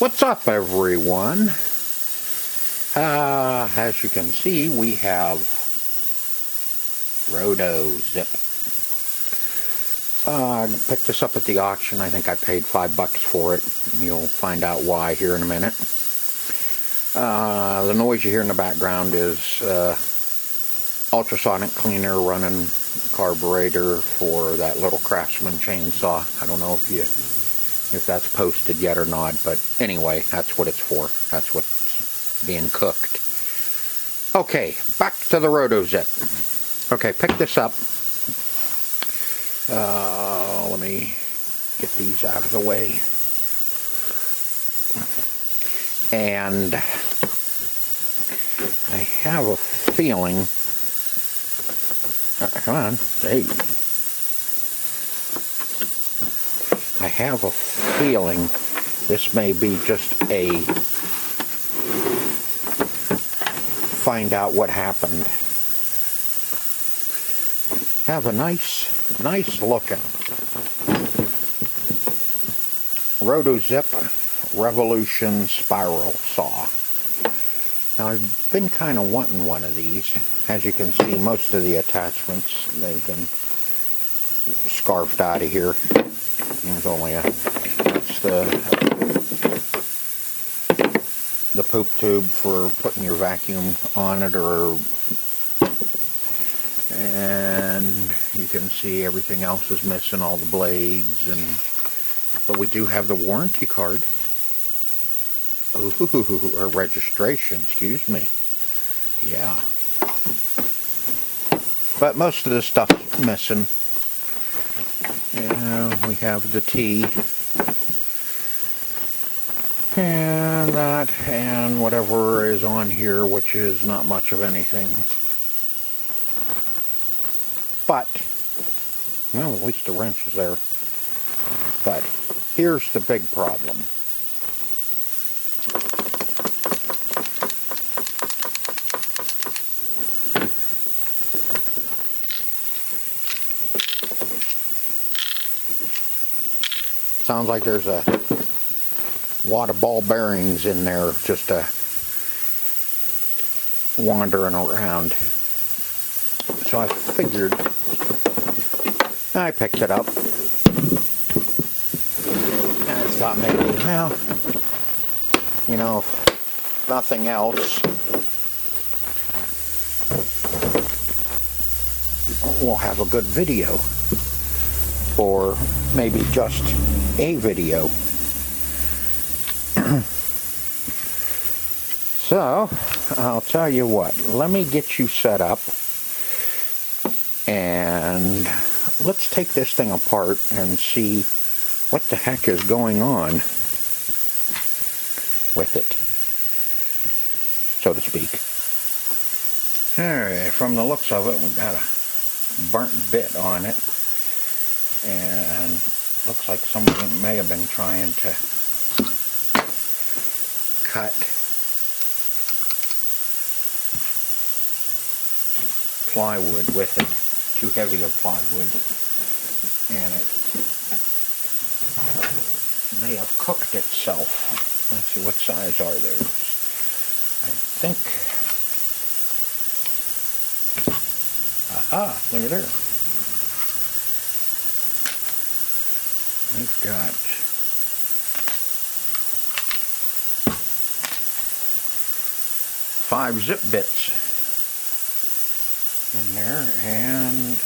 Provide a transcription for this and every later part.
What's up, everyone? As you can see, we have RortoZip. I picked this up at the auction. I think I paid $5 for it. You'll find out why here in a minute. The noise you hear in the background is ultrasonic cleaner running carburetor for that little Craftsman chainsaw. I don't know if that's posted yet or not, but anyway, that's what it's for. That's what's being cooked. Okay, back to the RortoZip. Okay, pick this up. Let me get these out of the way. And I have a feeling, come on, hey. I have a feeling this may be just a find out what happened. Have a nice looking RortoZip Revolution spiral saw. Now I've been kind of wanting one of these. As you can see, most of the attachments, they've been scarfed out of here. There's only that's the poop tube for putting your vacuum on it, and you can see everything else is missing, all the blades, but we do have the warranty card. Ooh, or registration, excuse me. Yeah. But most of the stuff's missing. Yeah, we have the T and that and whatever is on here, which is not much of anything. But, well, at least the wrench is there. But here's the big problem. Sounds like there's a wad of ball bearings in there just wandering around. So I figured, I picked it up. And I thought maybe, well, you know, if nothing else, we'll have a good video. Or maybe just a video. So, I'll tell you what, let me get you set up and let's take this thing apart and see what the heck is going on with it, so to speak. Alright, from the looks of it, we got a burnt bit on it. And looks like somebody may have been trying to cut plywood with it, too heavy of plywood, and it may have cooked itself. Let's see, what size are those? I think, aha, look at there. We've got 5 zip bits in there, and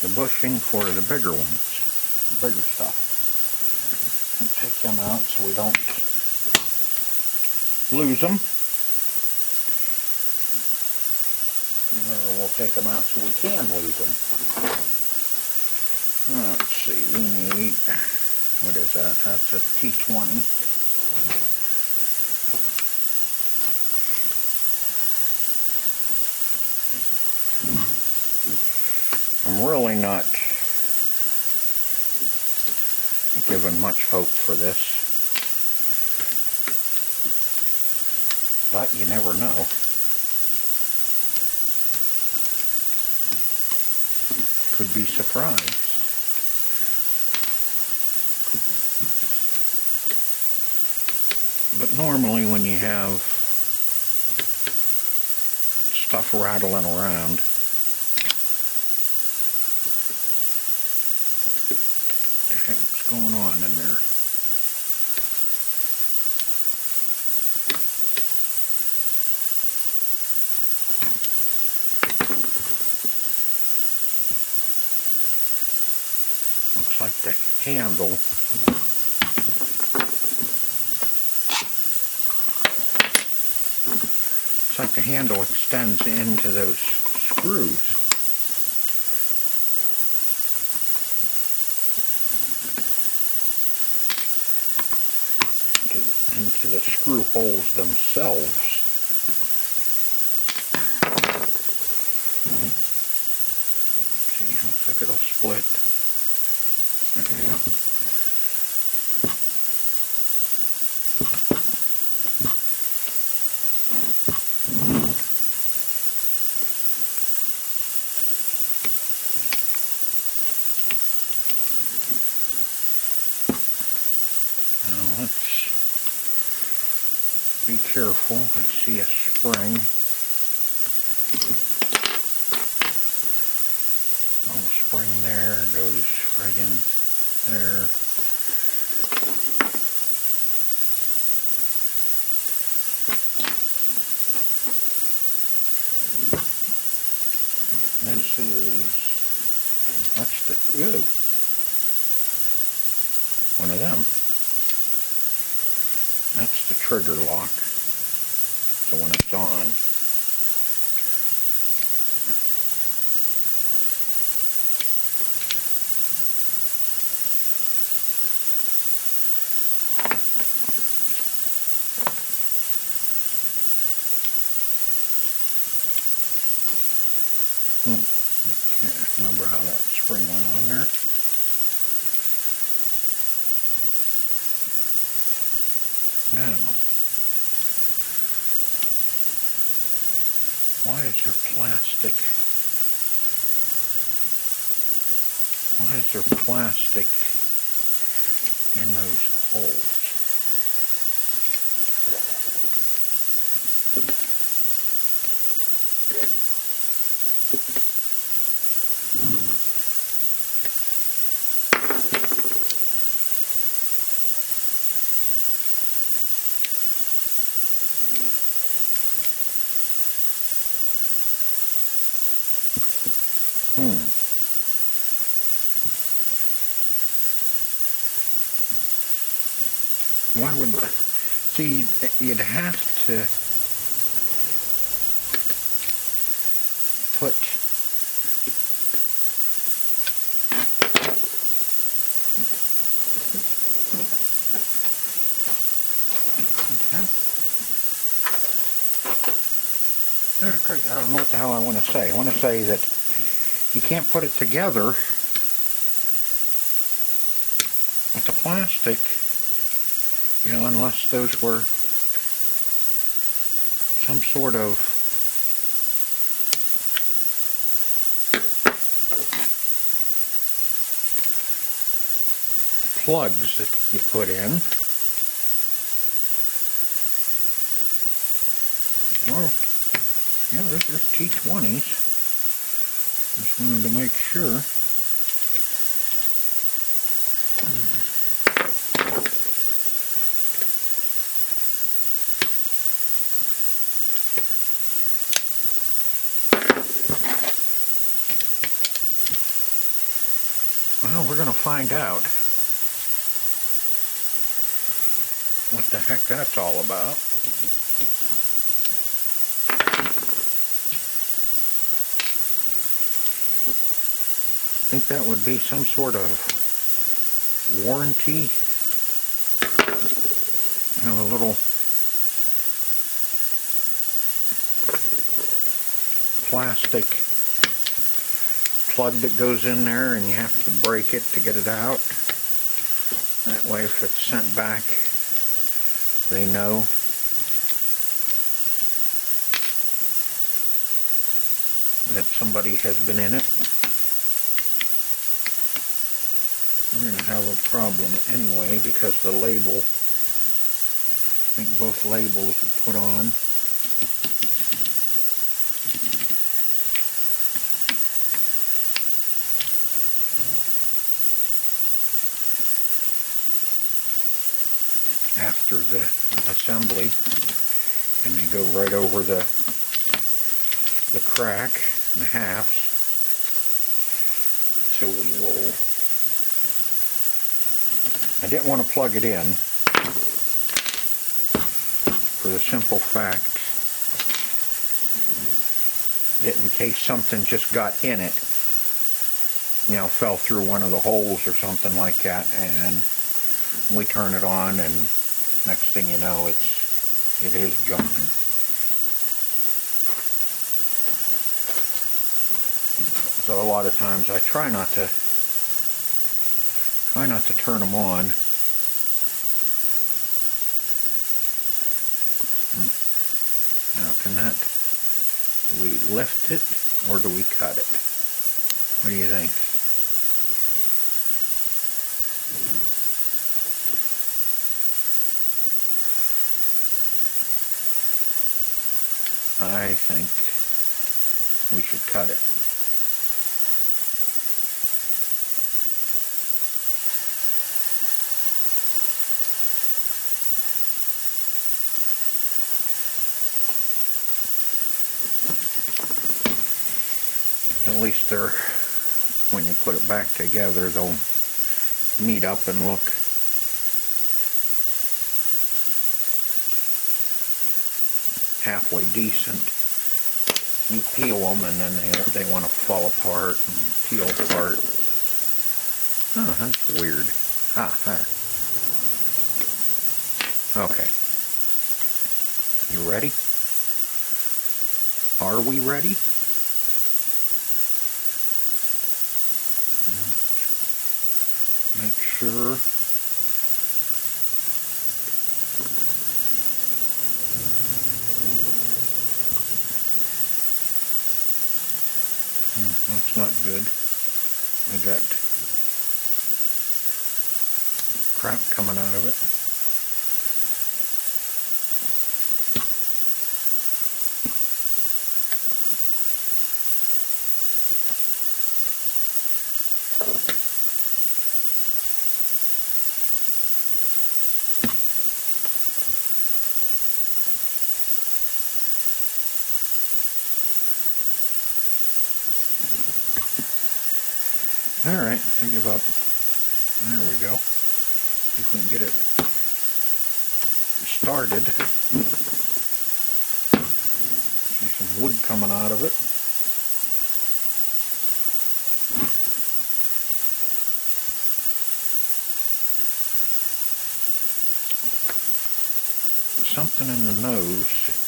the bushing for the bigger ones, the bigger stuff. We'll take them out so we don't lose them. Or we'll take them out so we can lose them. Let's see, we need, what is that? That's a T20. I'm really not giving much hope for this, but you never know. Could be surprised. But normally when you have stuff rattling around, what the heck's going on in there? Looks like the handle extends into those screws. Into the screw holes themselves. Let's see, looks like it'll split. There we go. Now let's be careful. I see a spring. Little spring there, goes right in there. That's the, ooh, one of them. That's the trigger lock. So when it's on, I can't remember how that spring went on there. Now, why is there plastic? Why is there plastic in those holes? Why would, see, you'd have to put crazy. I don't know what the hell I want to say. I want to say that you can't put it together with the plastic, you know, unless those were some sort of plugs that you put in. Well, yeah, those are T20s. Just wanted to make sure. Well, we're going to find out what the heck that's all about. I think that would be some sort of warranty. You know, a little plastic plug that goes in there, and you have to break it to get it out. That way, if it's sent back, they know. That somebody has been in it. We're going to have a problem anyway because the label think both labels are put on. After the assembly, and they go right over the crack and the halves. So we will, I didn't want to plug it in for the simple fact that in case something just got in it, you know, fell through one of the holes or something like that, and we turn it on and next thing you know it is junk. So a lot of times I try not to turn them on. Now do we lift it or do we cut it? What do you think? I think we should cut it. At least they're, when you put it back together, they'll meet up and look halfway decent. You peel them and then they want to fall apart and peel apart. Oh, that's weird. Okay. You ready? Are we ready? Make sure. That's not good. We got crap coming out of it. Alright, I give up. There we go. See if we can get it started. See some wood coming out of it. Something in the nose.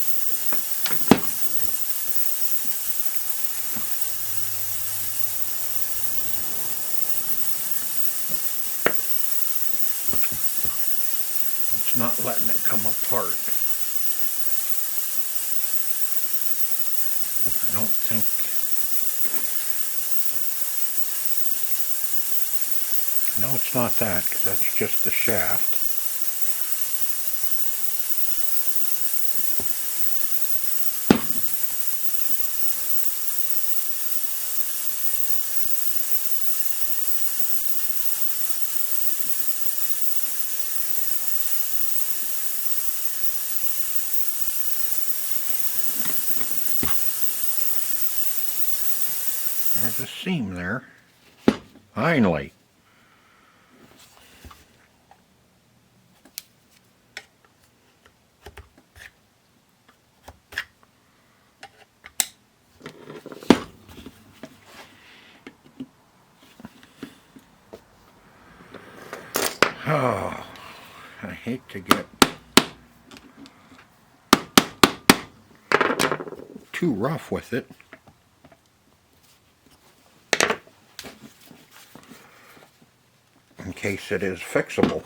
Not letting it come apart. I don't think. No, it's not that, because that's just the shaft. There's a seam there. Finally. Oh, I hate to get too rough with it. In case it is fixable.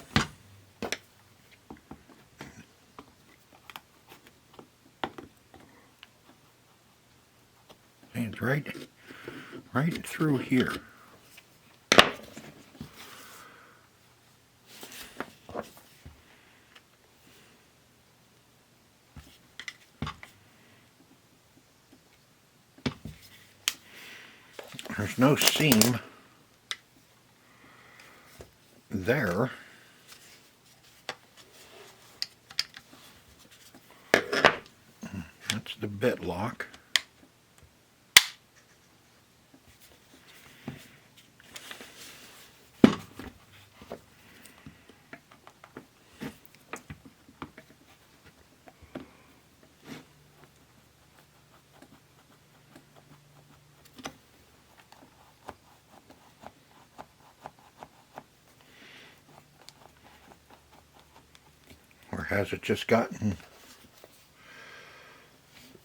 And it's right through here. There's no seam there. That's the bit lock. Or has it just gotten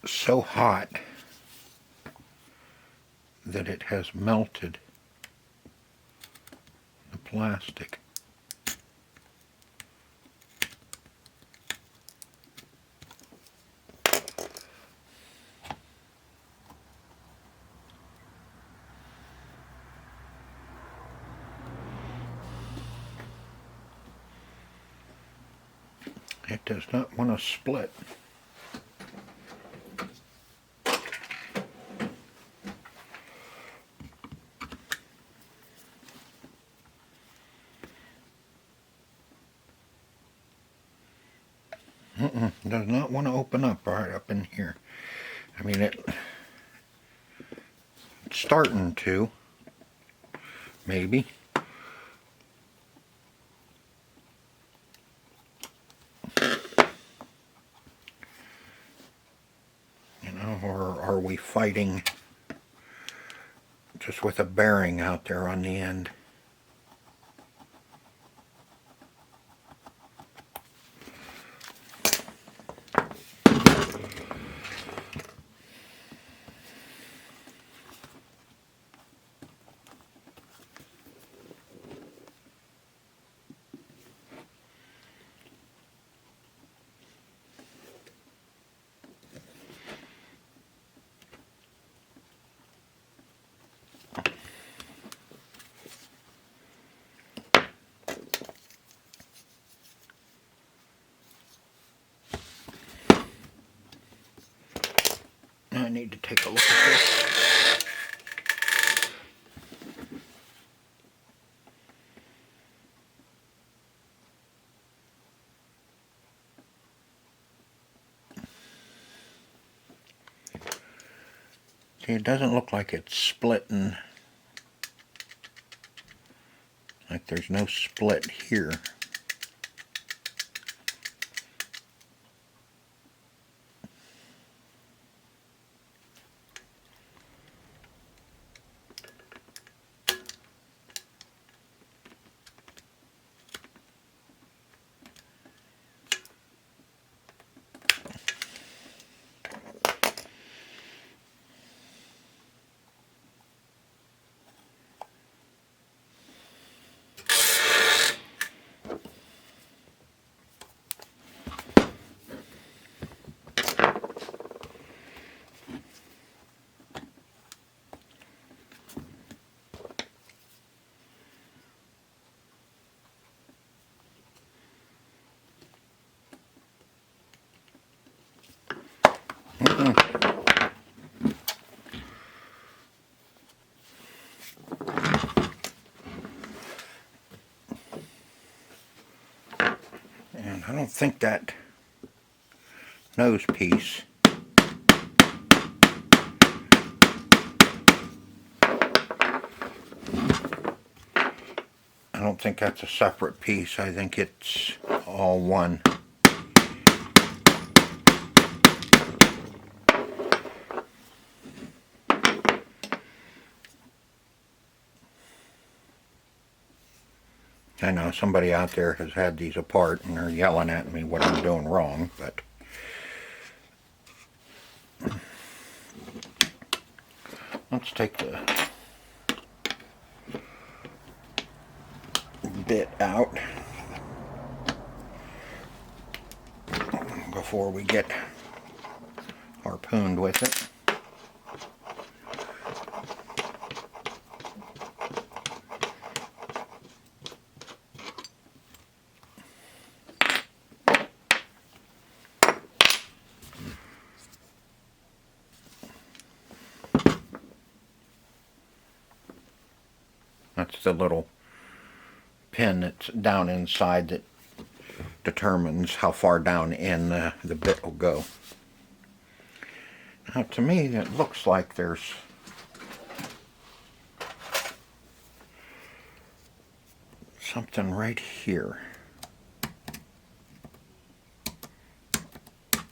so hot that it has melted the plastic? It does not want to split. Does not want to open up right up in here. I mean, it's starting to, maybe. You know, or are we fighting just with a bearing out there on the end? I need to take a look at this. See, it doesn't look like it's splitting. Like there's no split here. And I don't think that nose piece I don't think that's a separate piece. I think it's all one. I know somebody out there has had these apart and they're yelling at me what I'm doing wrong, but let's take the bit out before we get harpooned with it. the little pin that's down inside that determines how far down in the bit will go. Now to me it looks like there's something right here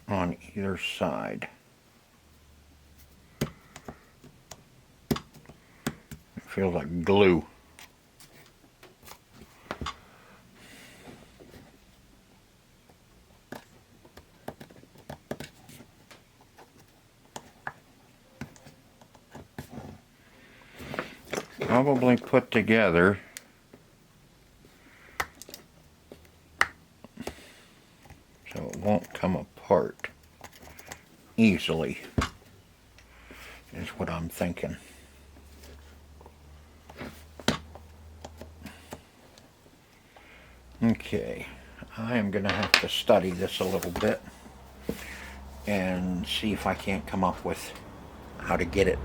on either side. It feels like glue. Probably put together so it won't come apart easily, is what I'm thinking. Okay, I am going to have to study this a little bit and see if I can't come up with how to get it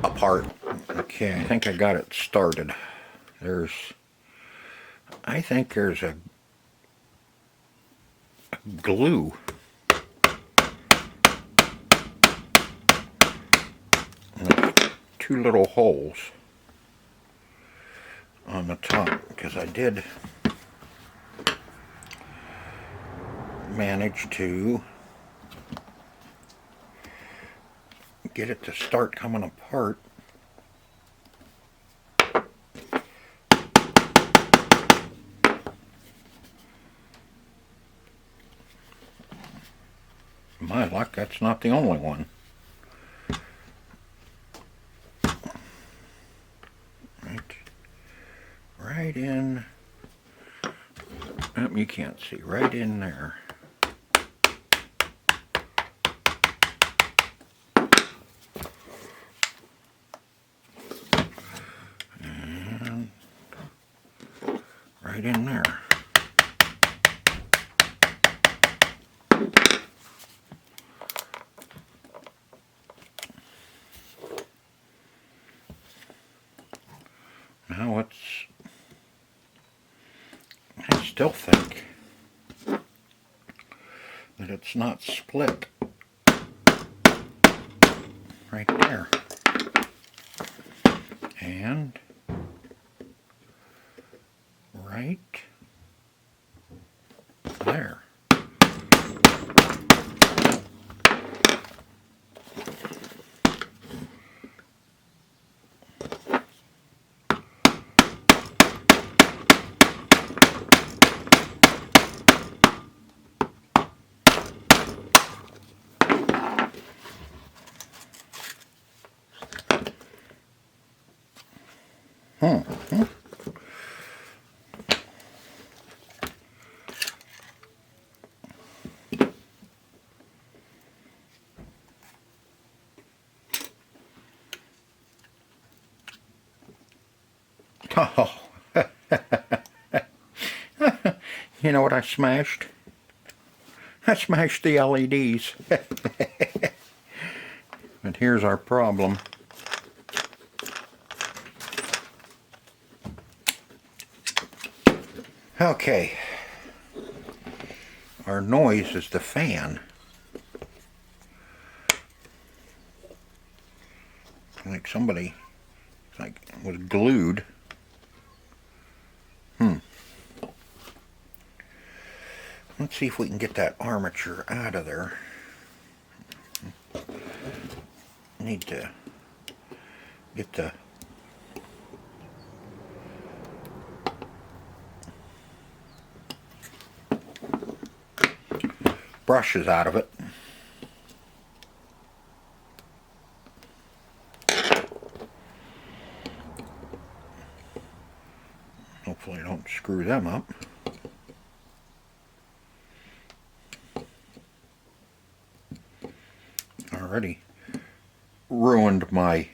apart. Okay, I think I got it started. I think there's a glue and two little holes on the top, because I did manage to get it to start coming apart. My luck, that's not the only one. Right in, you can't see, right in there. And right in there. Now I still think that it's not split right there. And right there. Oh, you know what I smashed? I smashed the LEDs. But here's our problem. Okay, our noise is the fan. Like somebody was glued. Let's see if we can get that armature out of there. Need to get the brushes out of it. Hopefully I don't screw them up. Already ruined my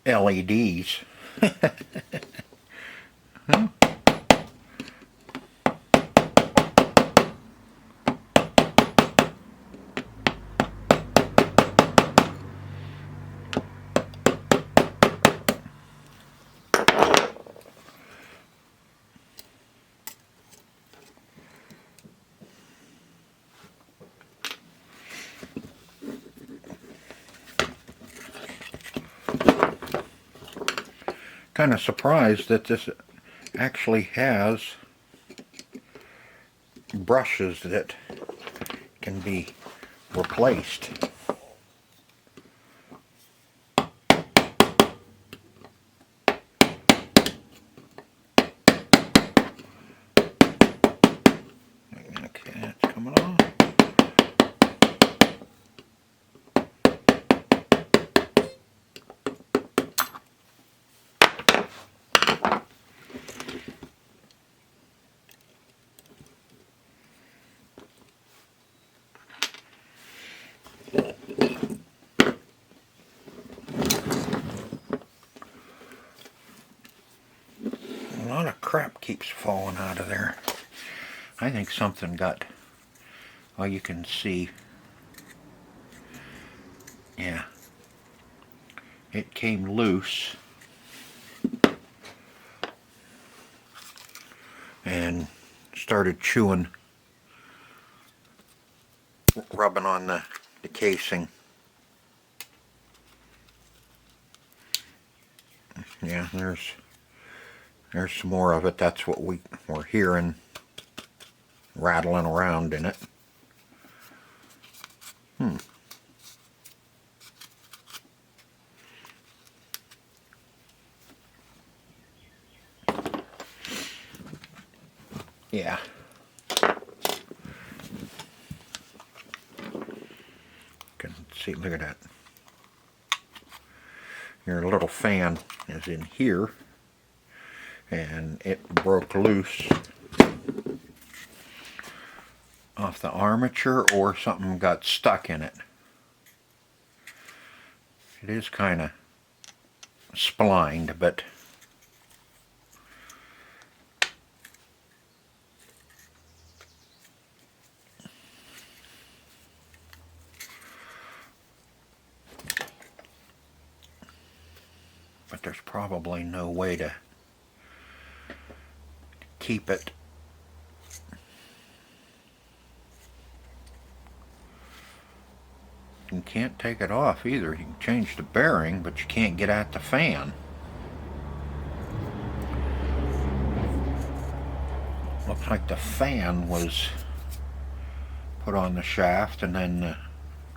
LEDs. Huh? kind of surprised that this actually has brushes that can be replaced. Okay, that's coming off. A lot of crap keeps falling out of there. I think something got, well, you can see, yeah, it came loose and started chewing, rubbing on the casing. Yeah, there's some more of it. That's what we're hearing rattling around in it. Yeah. Can see, look at that. Your little fan is in here, and it broke loose off the armature, or something got stuck in it. It is kind of splined, but there's probably no way to keep it. You can't take it off either. You can change the bearing, but you can't get at the fan. Looks like the fan was put on the shaft and then the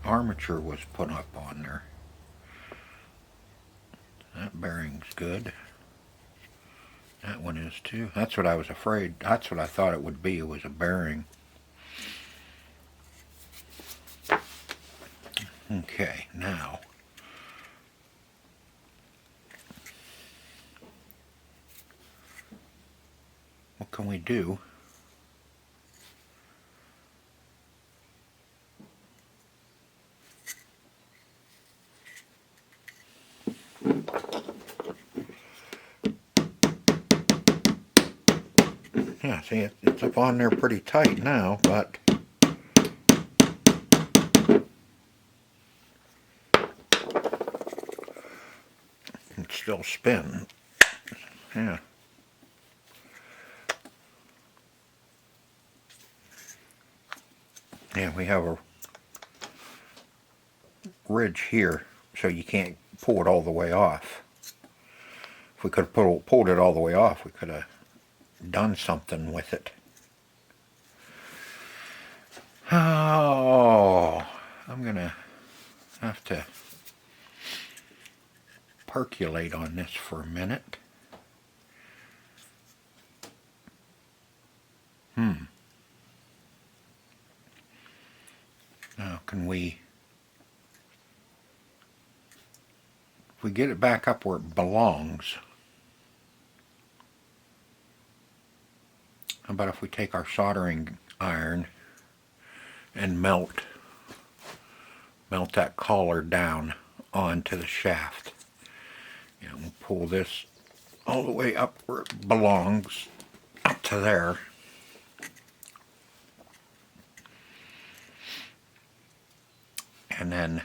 armature was put up on there. That bearing's good. That one is too. That's what I was afraid. That's what I thought it would be. It was a bearing. Okay, now what can we do? Yeah, see, it's up on there pretty tight now, but it's still spinning. Yeah. Yeah, we have a ridge here, so you can't pull it all the way off. If we could have pulled it all the way off, we could have done something with it. Oh, I'm gonna have to percolate on this for a minute. Now, can we, if we get it back up where it belongs, how about if we take our soldering iron and melt that collar down onto the shaft. And we'll pull this all the way up where it belongs, up to there. And then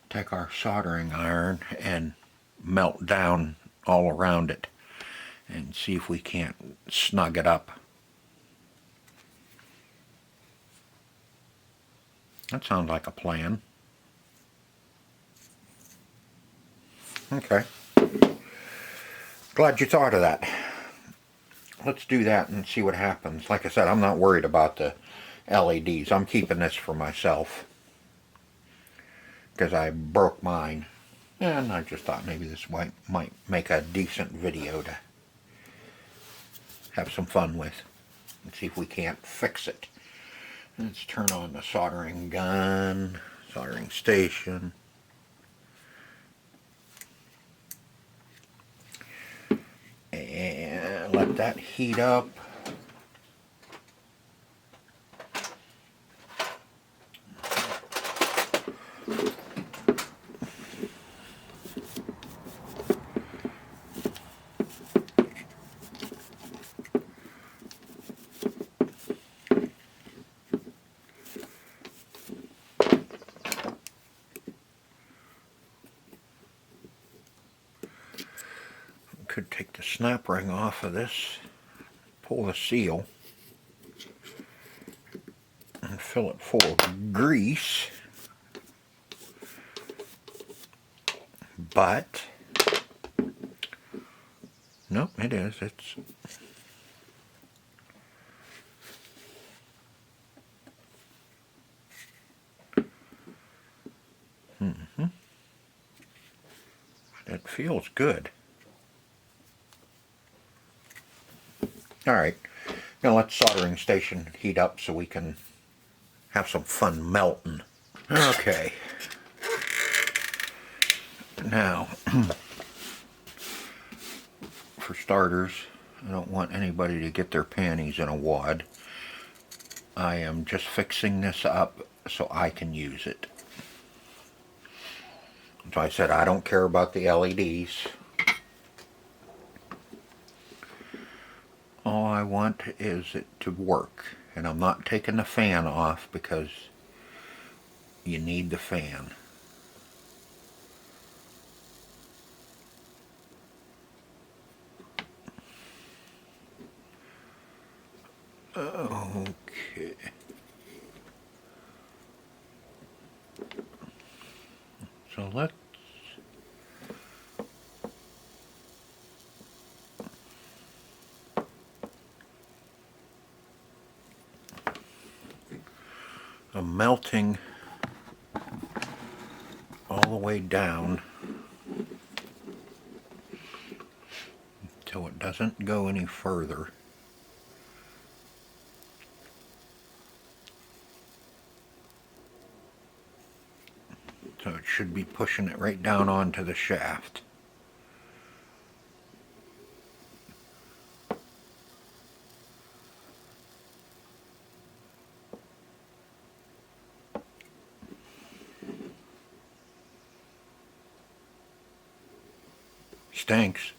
take our soldering iron and melt down all around it and see if we can't snug it up. That sounds like a plan. Okay. Glad you thought of that. Let's do that and see what happens. Like I said, I'm not worried about the LEDs. I'm keeping this for myself because I broke mine, and I just thought maybe this might make a decent video to have some fun with and see if we can't fix it. Let's turn on the soldering gun, soldering station. And let that heat up. Could take the snap ring off of this, pull the seal, and fill it full of grease. But nope, it is. It's it feels good. Alright, now let the soldering station heat up so we can have some fun melting. Okay. Now, for starters, I don't want anybody to get their panties in a wad. I am just fixing this up so I can use it. So I said I don't care about the LEDs. All I want is it to work. And I'm not taking the fan off because you need the fan. Okay. So let's I'm melting all the way down until it doesn't go any further. So it should be pushing it right down onto the shaft. Stinks.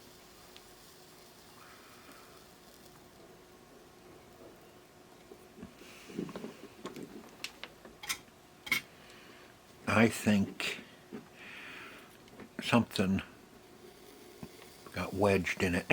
I think something got wedged in it.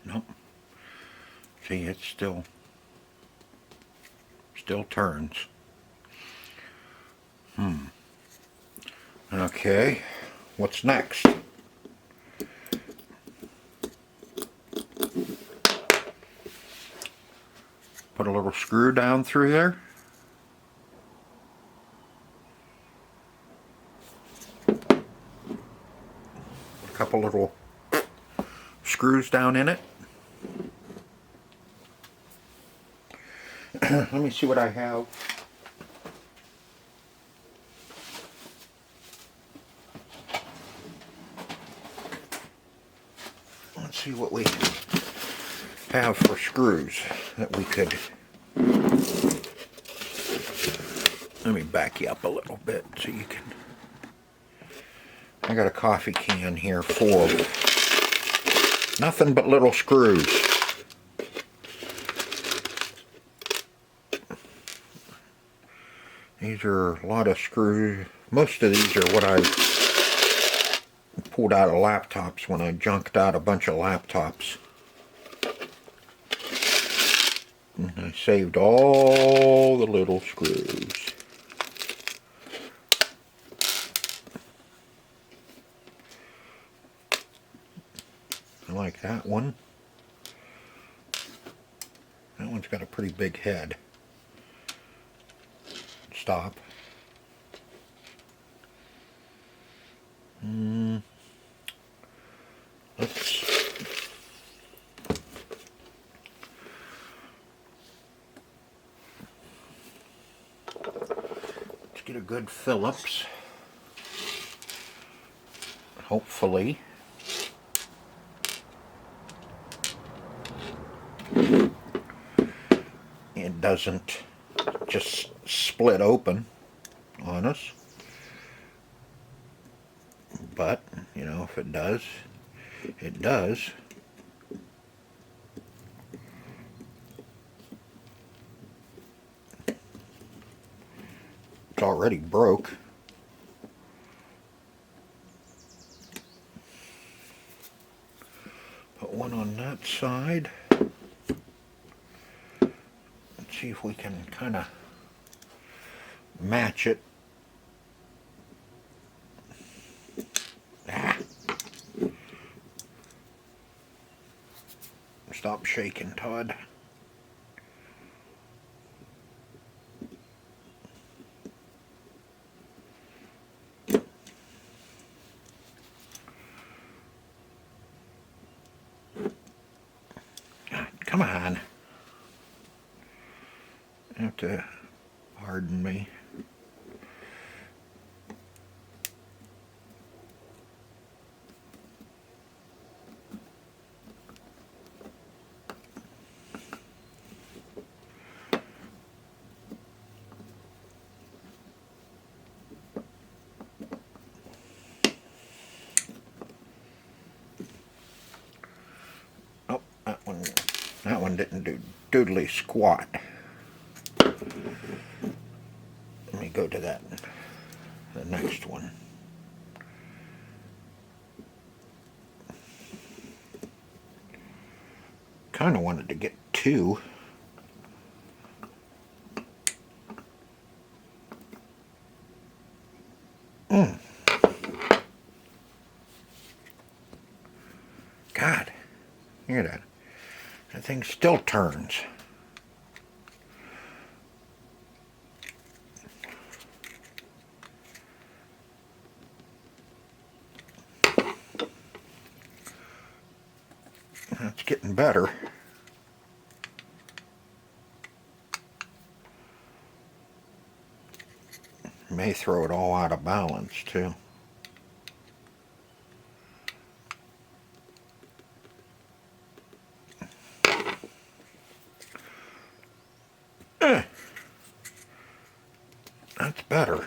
Nope. See, it still turns. Okay, what's next? Put a little screw down through there. A couple little screws down in it. Let me see what I have. see what we have for screws that we could. Let me back you up a little bit so you can. I got a coffee can here full of nothing but little screws. These are a lot of screws. Most of these are what I pulled out of laptops when I junked out a bunch of laptops. And I saved all the little screws. I like that one. That one's got a pretty big head. Stop. Let's get a good Phillips. Hopefully. It doesn't just split open on us. But, you know, if it does, it does. It's already broke. Put one on that side. Let's see if we can kind of match it. Stop shaking, Todd. Come on. You have to pardon me. That one didn't do doodly squat. Let me go to the next one. Kind of wanted to get two. God, hear that? That thing still turns. That's getting better. May throw it all out of balance too. That's better.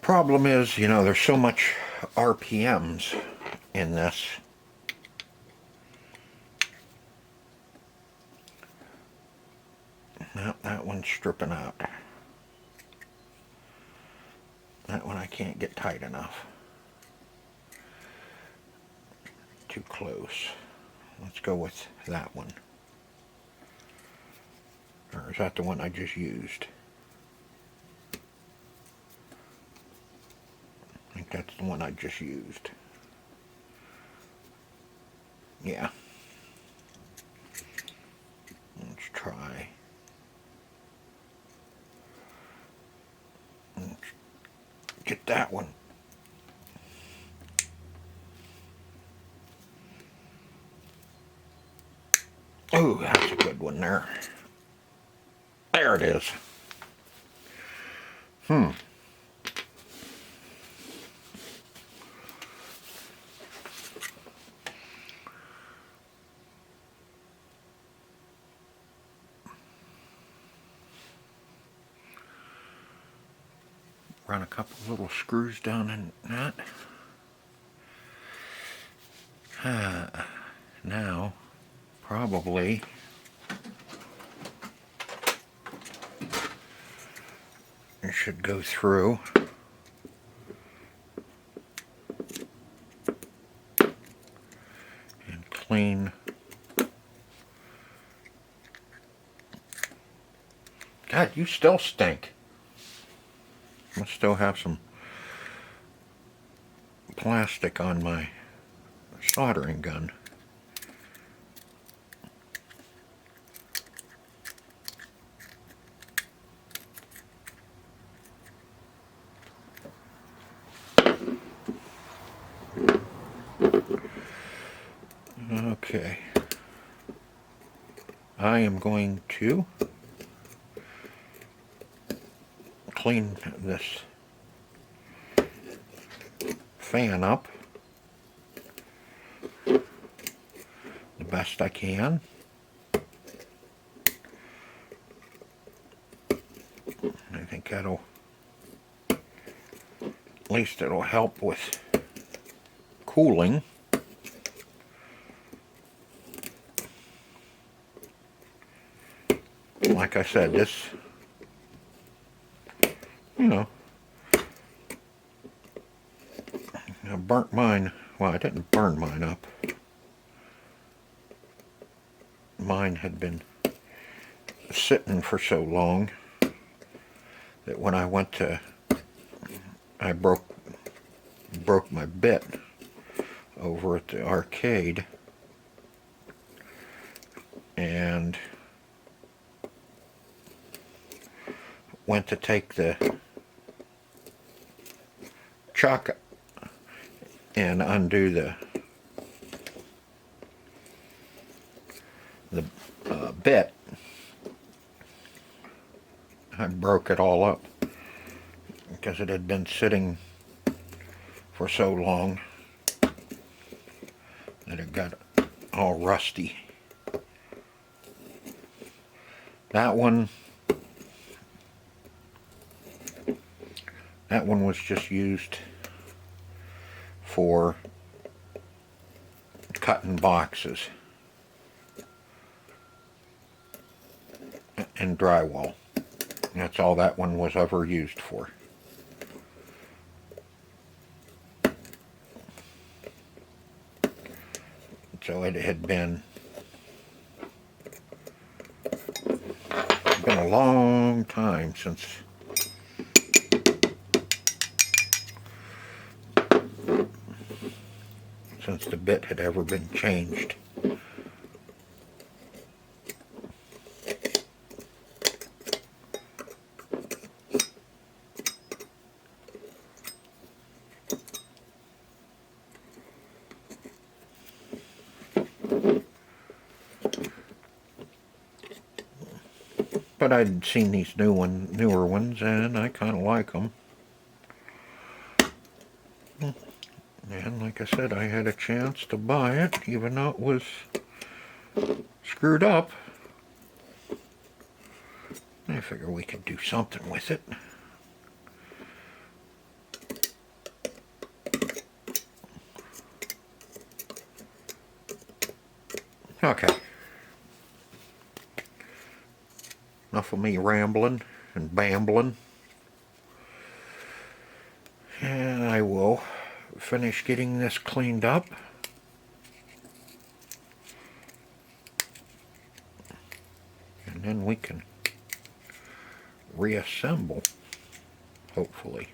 Problem is, you know, there's so much RPMs in this. No, that one's stripping out. That one I can't get tight enough. Too close. Let's go with that one. Or is that the one I just used? I think that's the one I just used. Yeah. Let's try. Let's get that one. Oh, that's a good one there. There it is. Run a couple little screws down in that. Now, probably it should go through. And clean. God, you still stink. I still have some plastic on my soldering gun. Okay. I am going to clean this fan up the best I can. I think that'll, at least it'll help with cooling. Like I said, this, you know, I burnt mine. Well, I didn't burn mine up. Mine had been sitting for so long that when I went to, I broke my bit over at the arcade, and went to take the chuck and undo the bit. I broke it all up because it had been sitting for so long that it got all rusty. That one was just used for cutting boxes and drywall. That's all that one was ever used for. So it had been a long time since the bit had ever been changed. But I'd seen these newer ones, and I kind of like them. And like I said, I had a chance to buy it, even though it was screwed up. I figure we could do something with it. Okay. Enough of me rambling and bambling. And I will finish getting this cleaned up. And then we can reassemble, hopefully.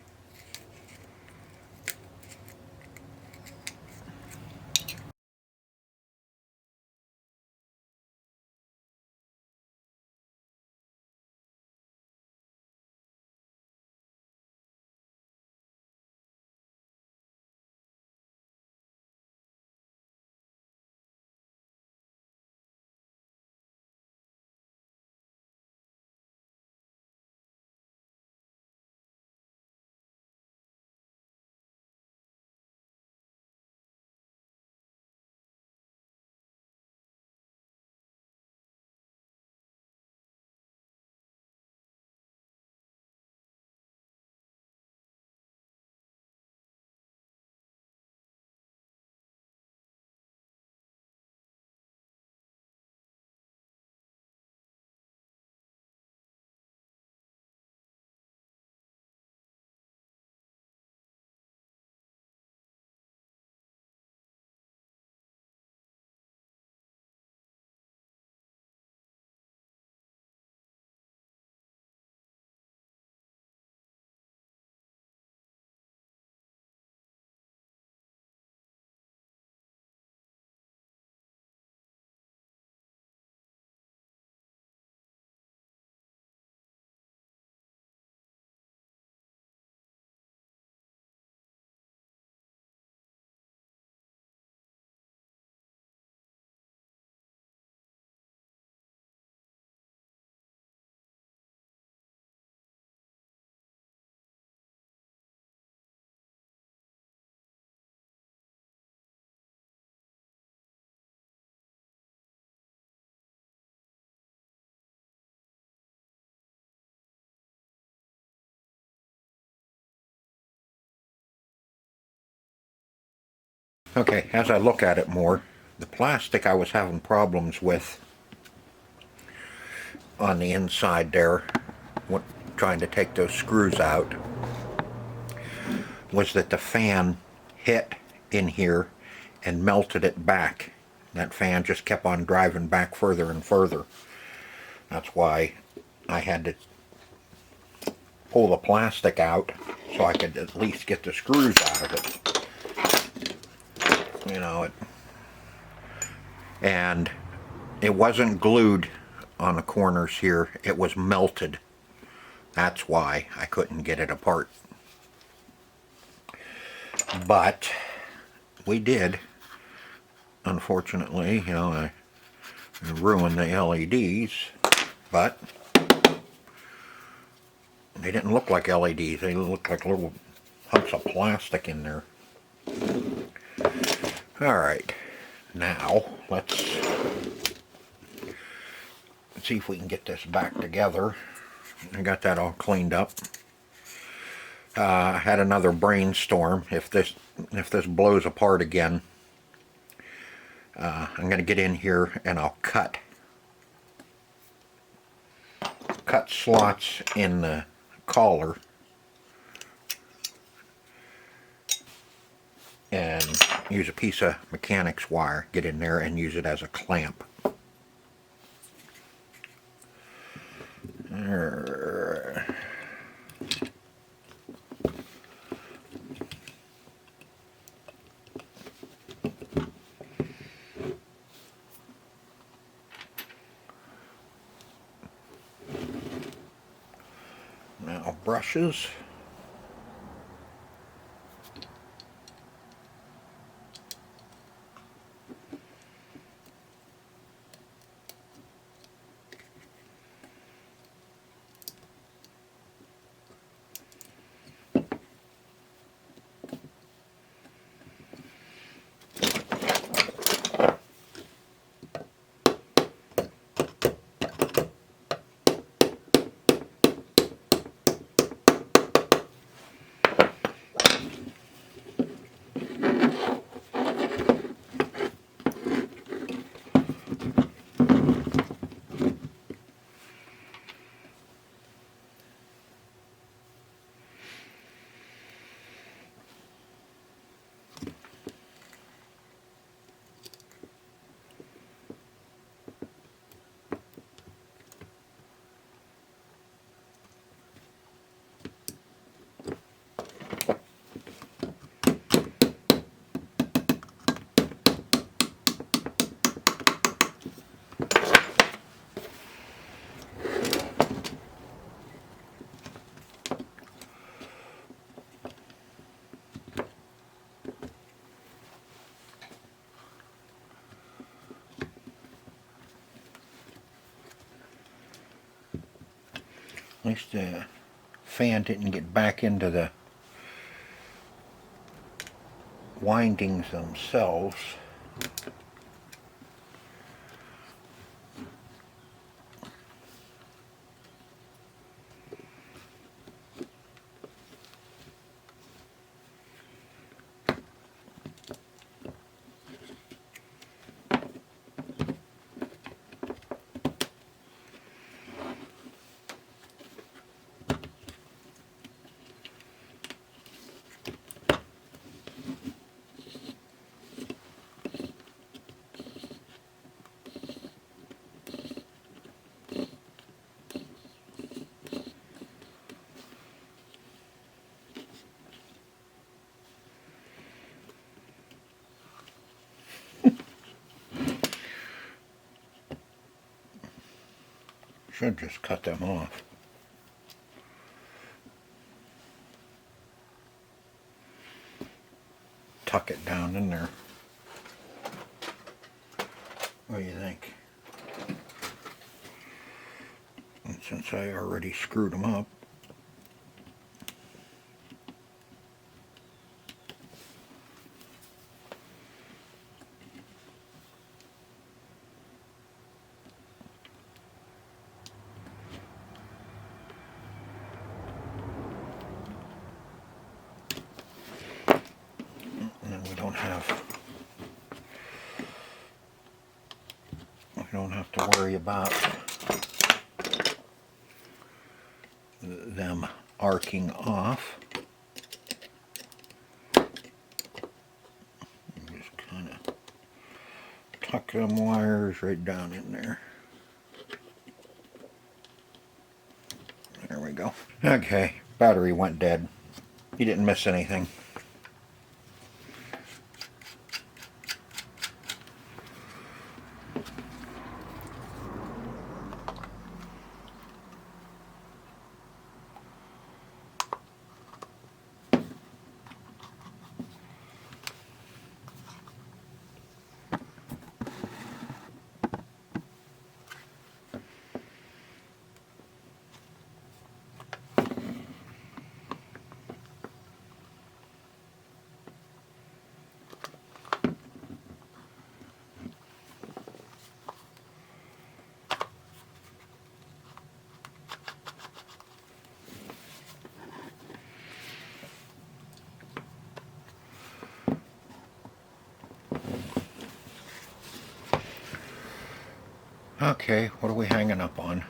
Okay, as I look at it more, the plastic I was having problems with on the inside there, trying to take those screws out, was that the fan hit in here and melted it back. That fan just kept on driving back further and further. That's why I had to pull the plastic out so I could at least get the screws out of it. You know, and it wasn't glued on the corners here, it was melted. That's why I couldn't get it apart. But we did. Unfortunately, you know, I ruined the LEDs, but they didn't look like LEDs. They looked like little hunks of plastic in there. Alright, now let's see if we can get this back together. I got that all cleaned up. I had another brainstorm. If this blows apart again, I'm going to get in here and I'll cut slots in the collar and use a piece of mechanics wire, get in there and use it as a clamp. Now brushes. At least the fan didn't get back into the windings themselves. Should just cut them off. Tuck it down in there. What do you think? And since I already screwed them up, and then we don't have to worry about them arcing off. Just kind of tuck them wires right down in there. There we go. Okay, battery went dead. You didn't miss anything. Okay, what are we hanging up on?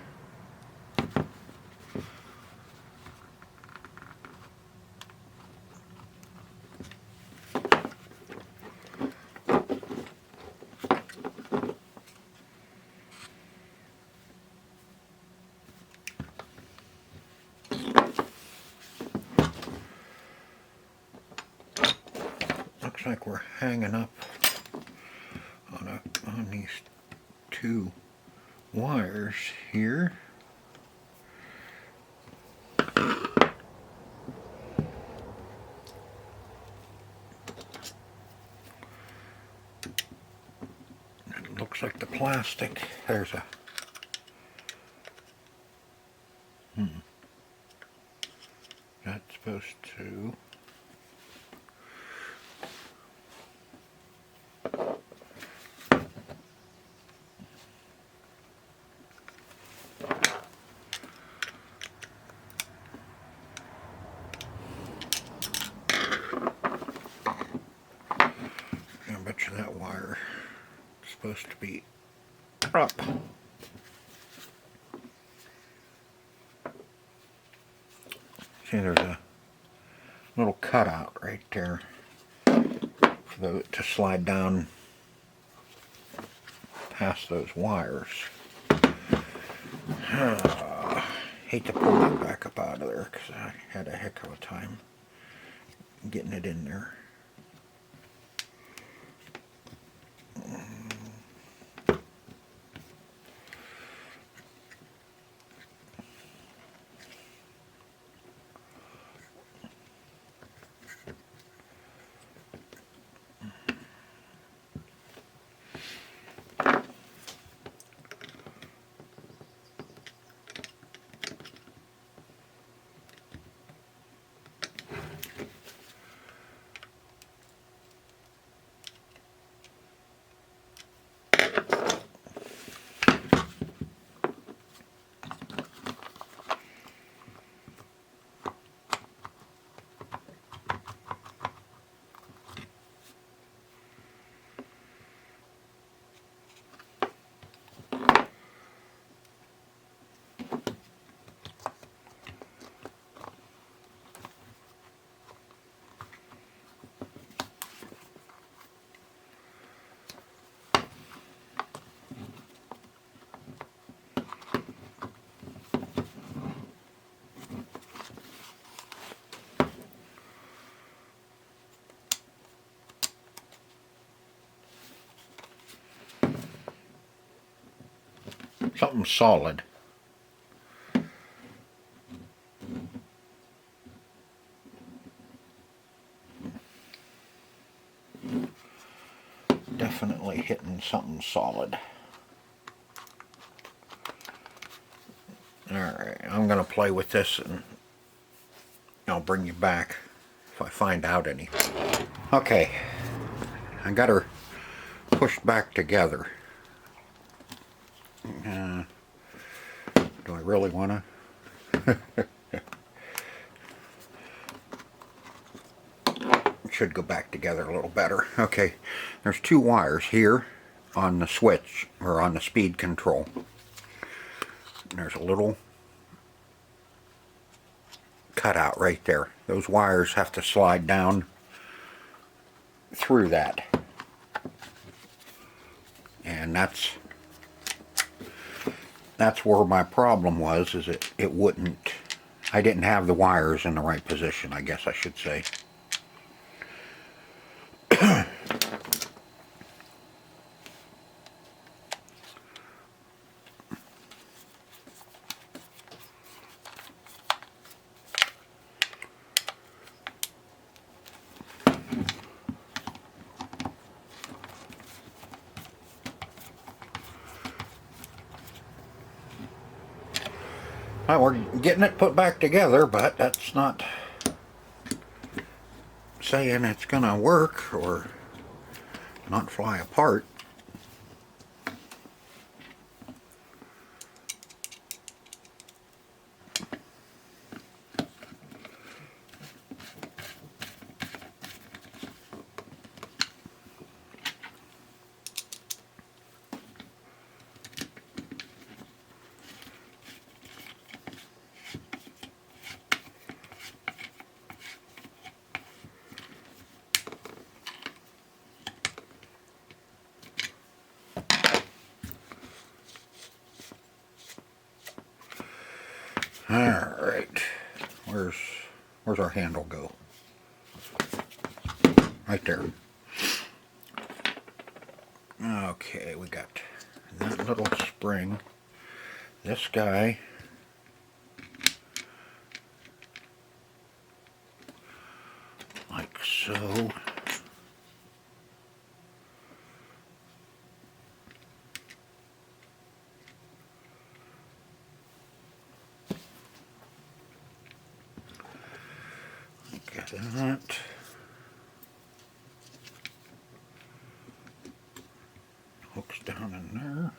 Looks like we're hanging up on these two wires here. It looks like the plastic. There's a that's supposed to I bet you that wire is supposed to be up. See, there's a little cutout right there for to slide down past those wires. Hate to pull that back up out of there because I had a heck of a time getting it in there. Something solid. Definitely hitting something solid. Alright, I'm going to play with this and I'll bring you back if I find out anything. Okay, I got her pushed back together. Do I really want to? It should go back together a little better. Okay, there's two wires here on the switch or on the speed control. And there's a little cutout right there. Those wires have to slide down through that. And that's where my problem was, is it wouldn't, I didn't have the wires in the right position, I guess I should say. Well, we're getting it put back together, but that's not saying it's gonna work or not fly apart. Alright, where's our handle go? Right there. Okay, we got that little spring. This guy. Like so. Like that. Hooks down in there.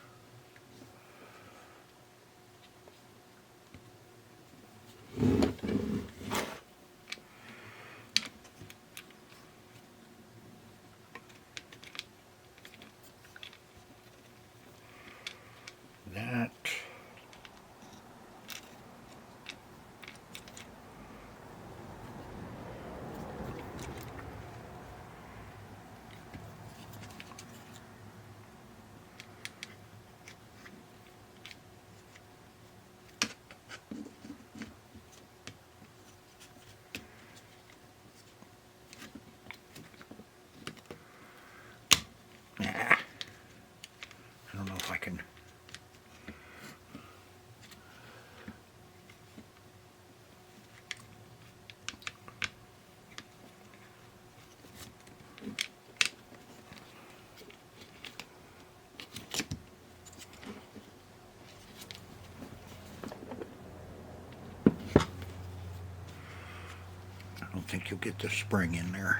That. I don't know if I can. I don't think you'll get the spring in there.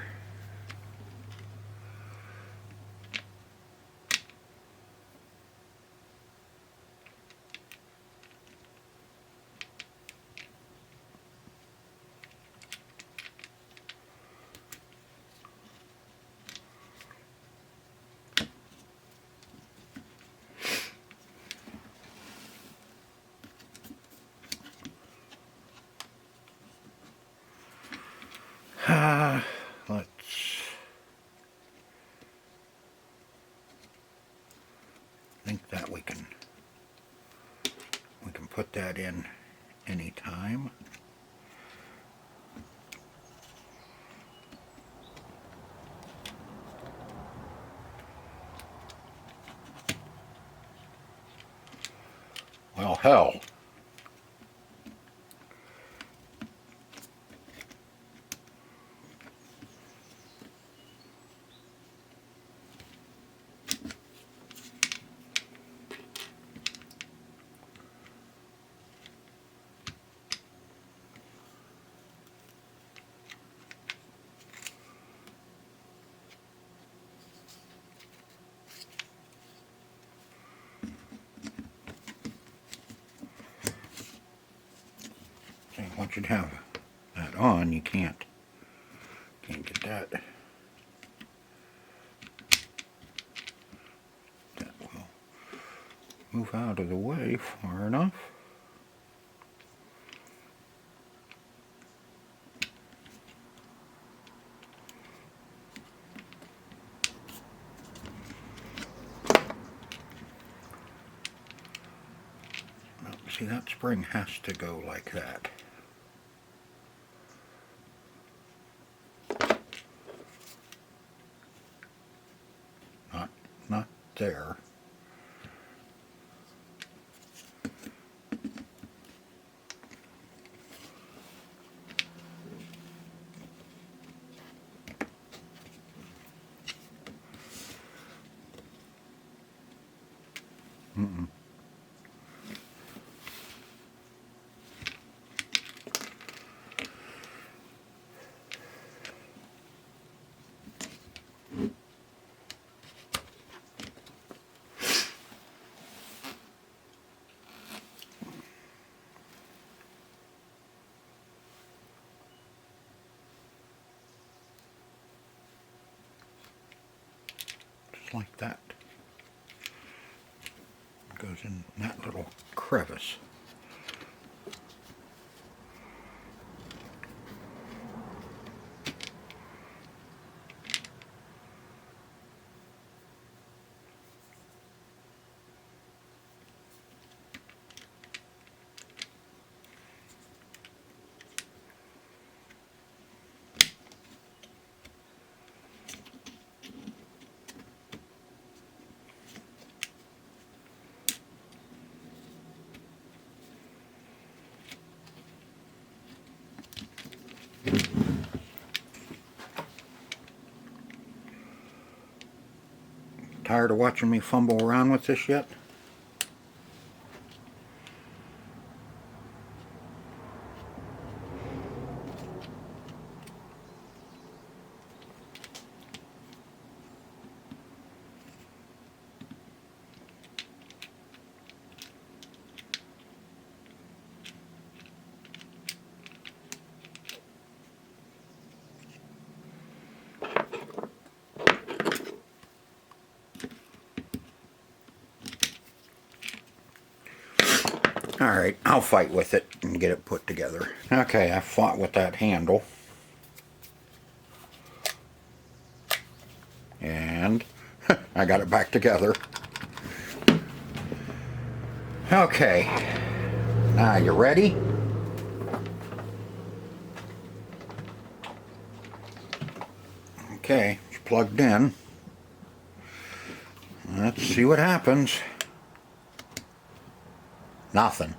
Let's think that we can put that in anytime. Well, hell. Once you have that on, you can't get that. move out of the way far enough. See, that spring has to go like that. Not there. Mm-mm. Just like that. It goes in that little crevice. Tired of watching me fumble around with this yet? Alright, I'll fight with it and get it put together. Okay, I fought with that handle. And I got it back together. Okay, now you ready? Okay, it's plugged in. Let's see what happens. Nothing.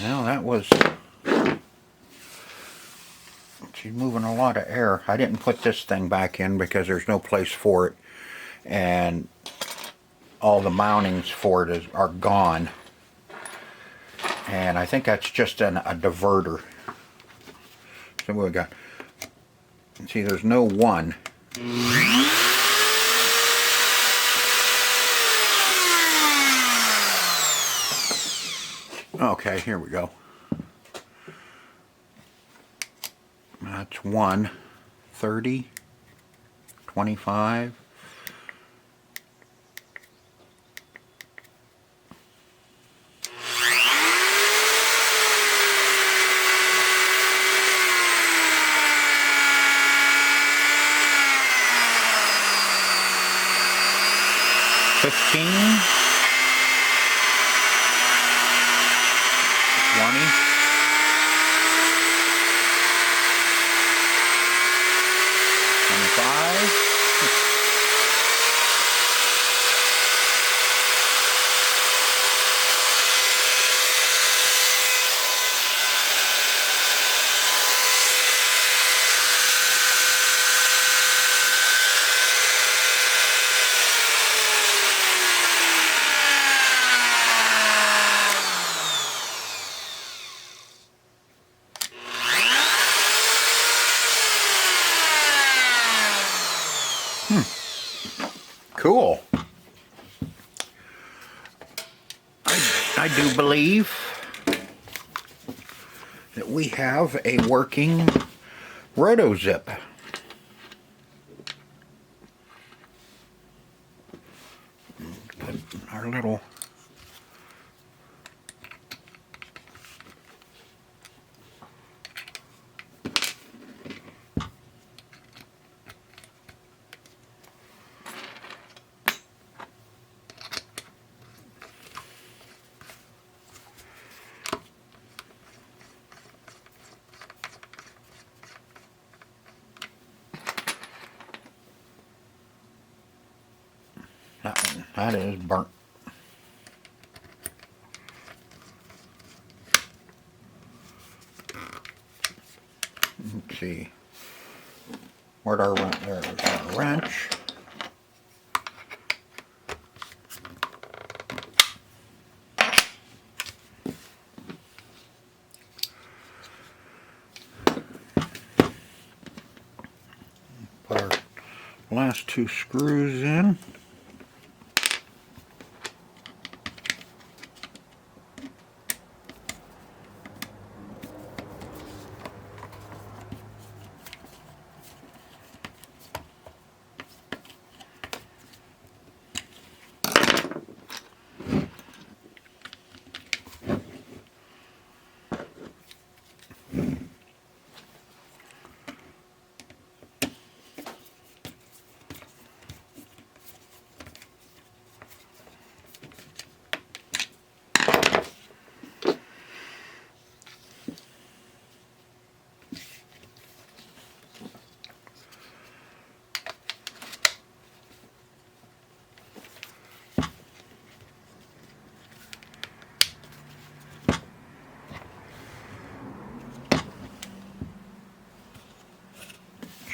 Well, that was... She's moving a lot of air. I didn't put this thing back in because there's no place for it. And all the mountings for it are gone. And I think that's just a diverter. So what we got? See, there's no one. Okay, here we go. That's 1, 30, 25. $15, 20, 25, Cool. I do believe that we have a working RotoZip. our little that is burnt. Let's see. Where'd our wrench? There's our wrench. Put our last two screws in.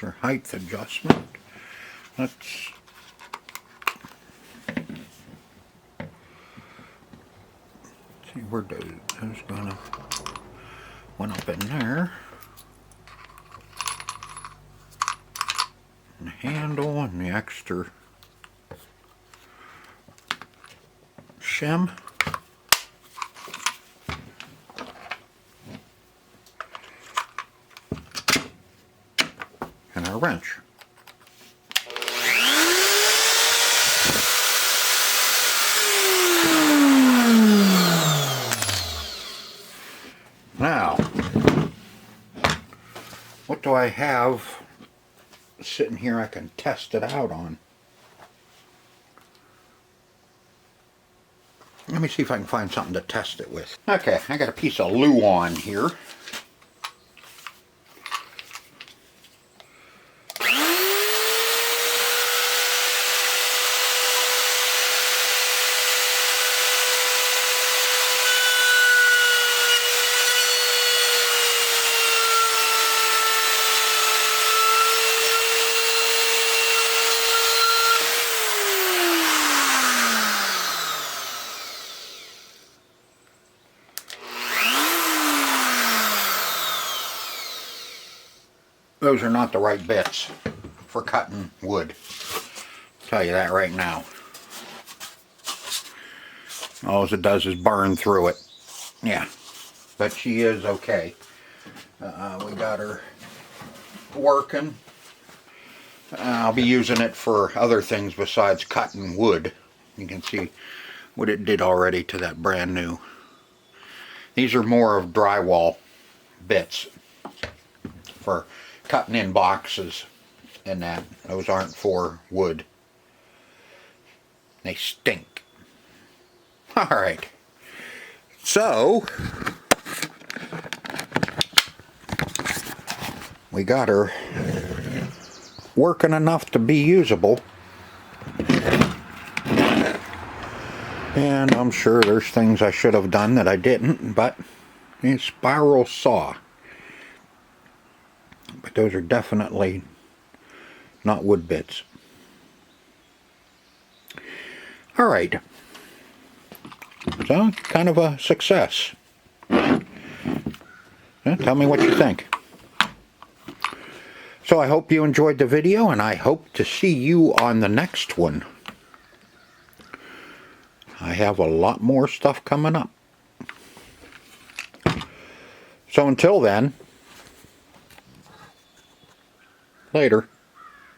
Your height adjustment. Let's see where those gonna went up in there. And the handle and the extra shim. And our wrench. Now, what do I have sitting here I can test it out on? Let me see if I can find something to test it with. Okay, I got a piece of Luan here. Those are not the right bits for cutting wood. I'll tell you that right now. All it does is burn through it. Yeah, but she is okay. We got her working. I'll be using it for other things besides cutting wood. You can see what it did already to that brand new. These are more of drywall bits for cutting in boxes and that. Those aren't for wood. They stink. Alright. So, we got her working enough to be usable. And I'm sure there's things I should have done that I didn't, but a spiral saw. But those are definitely not wood bits. Alright. So, kind of a success. Yeah, tell me what you think. So I hope you enjoyed the video, and I hope to see you on the next one. I have a lot more stuff coming up. So until then, later.